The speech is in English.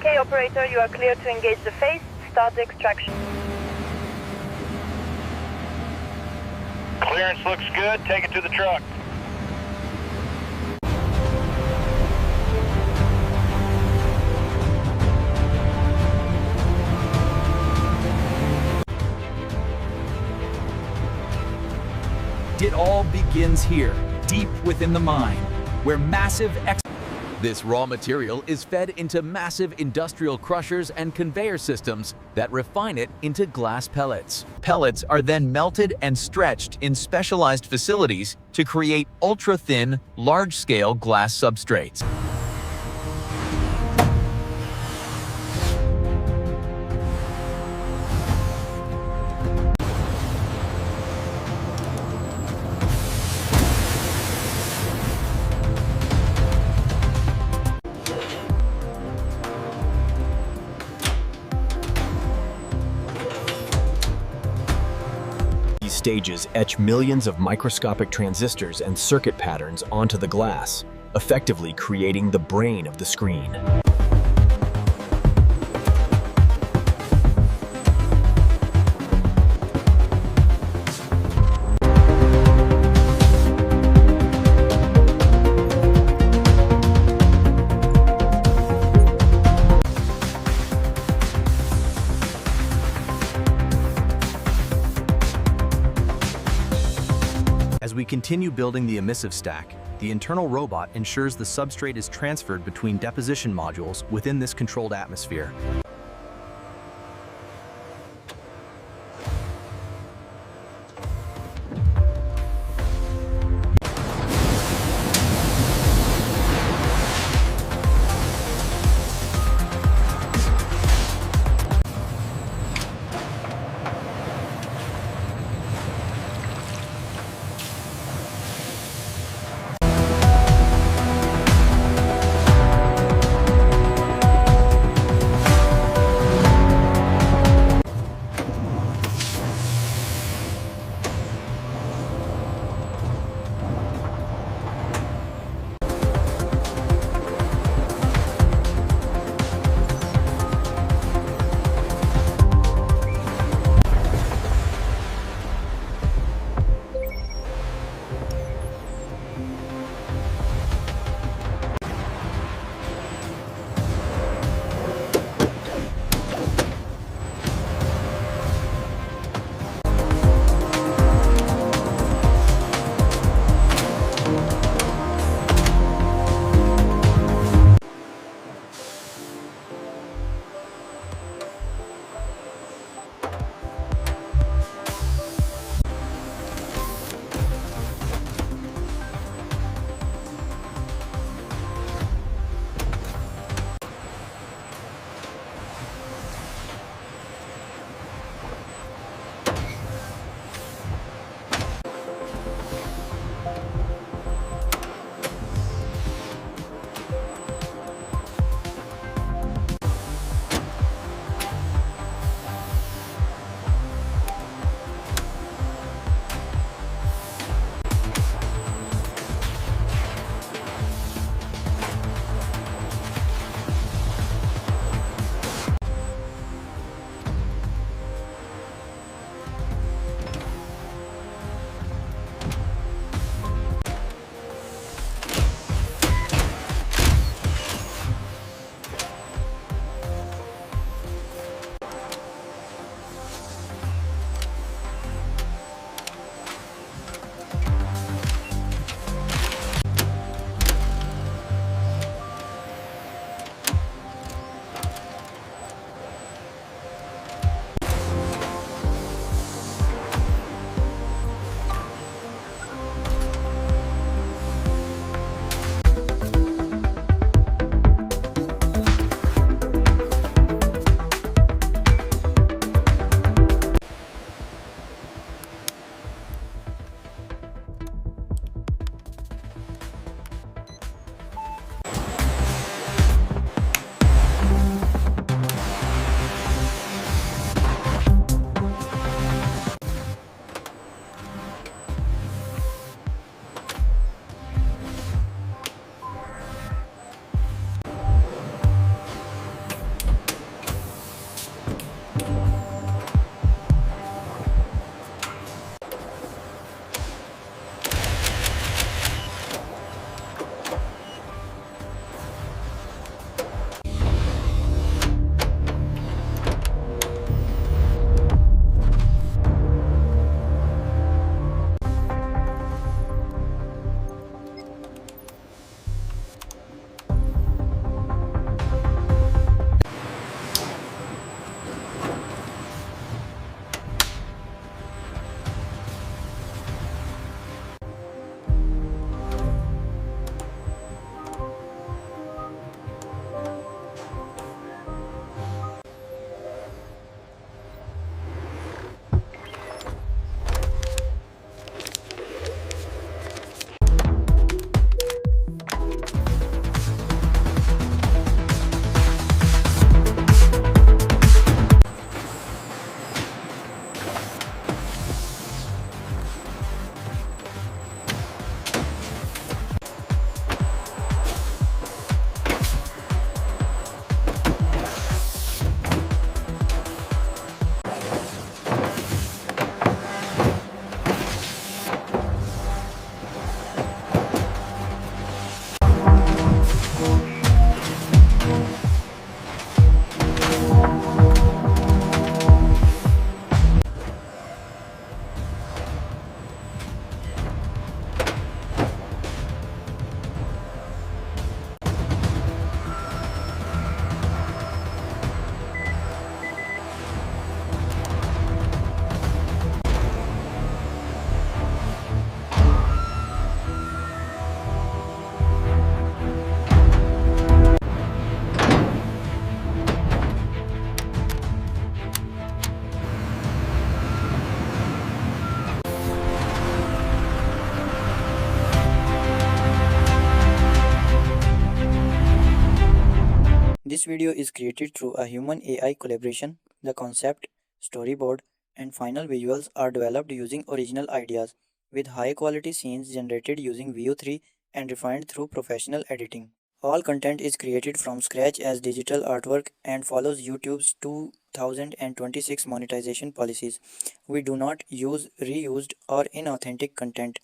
Okay, operator, you are clear to engage the face. Start the extraction. Clearance looks good. Take it to the truck. It all begins here, deep within the mine, where This raw material is fed into massive industrial crushers and conveyor systems that refine it into glass pellets. Pellets are then melted and stretched in specialized facilities to create ultra-thin, large-scale glass substrates. These stages etch millions of microscopic transistors and circuit patterns onto the glass, effectively creating the brain of the screen. As we continue building the emissive stack, the internal robot ensures the substrate is transferred between deposition modules within this controlled atmosphere. This video is created through a human AI collaboration. The concept, storyboard, and final visuals are developed using original ideas, with high quality scenes generated using VO3 and refined through professional editing. All content is created from scratch as digital artwork and follows YouTube's 2026 monetization policies. We do not use reused or inauthentic content.